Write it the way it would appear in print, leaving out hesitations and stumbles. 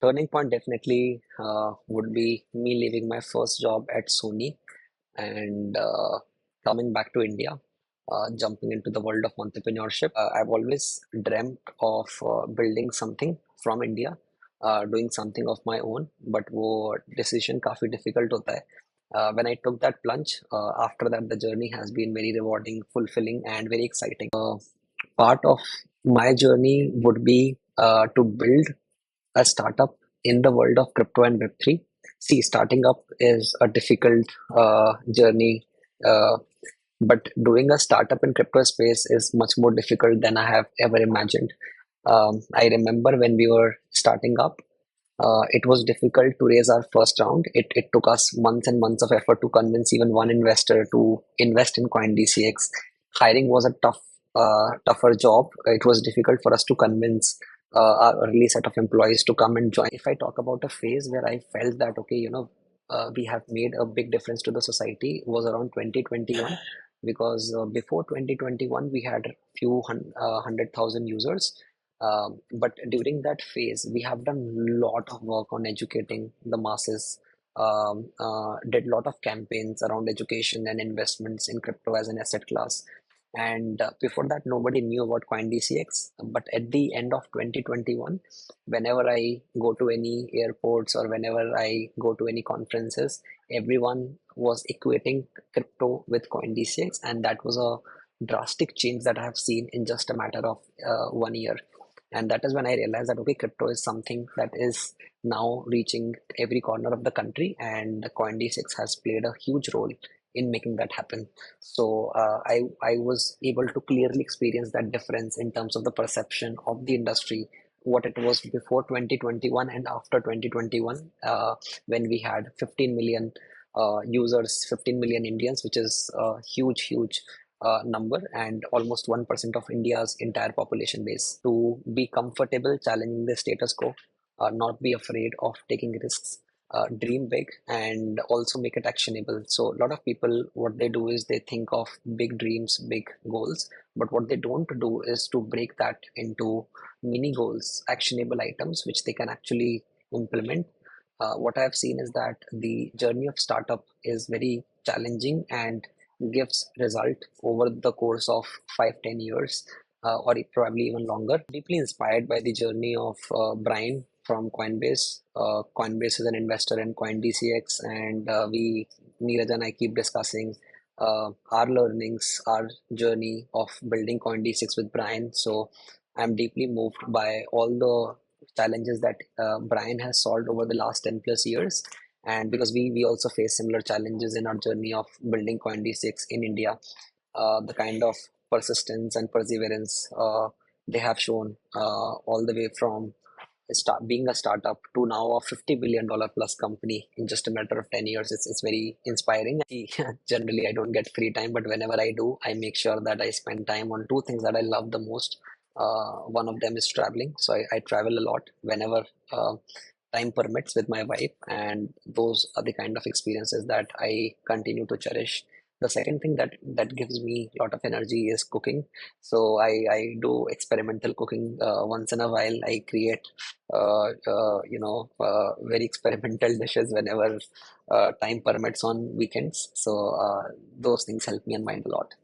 Turning point definitely would be me leaving my first job at Sony and coming back to India, jumping into the world of entrepreneurship. I've always dreamt of building something from India, doing something of my own, but वो decision काफी difficult होता है. When I took that plunge, after that the journey has been very rewarding, fulfilling, and very exciting. Part of my journey would be to build a startup in the world of crypto and Web3. See, starting up is a difficult journey, uh, but doing a startup in crypto space is much more difficult than I have ever imagined. I remember when we were starting up, it was difficult to raise our first round. It took us months and months of effort to convince even one investor to invest in CoinDCX. Hiring was a tougher job. It was difficult for us to convince our early set of employees to come and join. If I talk about a phase where I felt that, okay, we have made a big difference to the society was around 2021 because before 2021 we had hundred thousand users, but during that phase, we have done a lot of work on educating the masses. Did a lot of campaigns around education and investments in crypto as an asset class. And before that, nobody knew about CoinDCX. But at the end of 2021, whenever I go to any airports or whenever I go to any conferences, everyone was equating crypto with CoinDCX, and that was a drastic change that I have seen in just a matter of 1 year. And that is when I realized that, okay, crypto is something that is now reaching every corner of the country, and CoinDCX has played a huge role in making that happen. So I was able to clearly experience that difference in terms of the perception of the industry, what it was before 2021 and after 2021, when we had 15 million users, 15 million Indians, which is a huge number and almost 1% of India's entire population base. To be comfortable challenging the status quo, not be afraid of taking risks, dream big, and also make it actionable. So a lot of people, what they do is they think of big dreams, big goals, but what they don't do is to break that into mini goals, actionable items which they can actually implement. What I've seen is that the journey of startup is very challenging and gives result over the course of 5-10 years, or probably even longer. Deeply inspired by the journey of Brian from Coinbase. Coinbase is an investor in CoinDCX, and Neeraj and I keep discussing our learnings, our journey of building CoinDCX with Brian. So I'm deeply moved by all the challenges that Brian has solved over the last 10 plus years. And because we also face similar challenges in our journey of building CoinDCX in India, the kind of persistence and perseverance they have shown, all the way from being a startup to now a $50 billion plus company in just a matter of 10 years. It's very inspiring. Generally, I don't get free time, but whenever I do, I make sure that I spend time on two things that I love the most. One of them is traveling. So I travel a lot whenever time permits with my wife, and those are the kind of experiences that I continue to cherish. The second thing that gives me a lot of energy is cooking. So I do experimental cooking once in a while. I create very experimental dishes whenever time permits on weekends. So those things help me unwind a lot.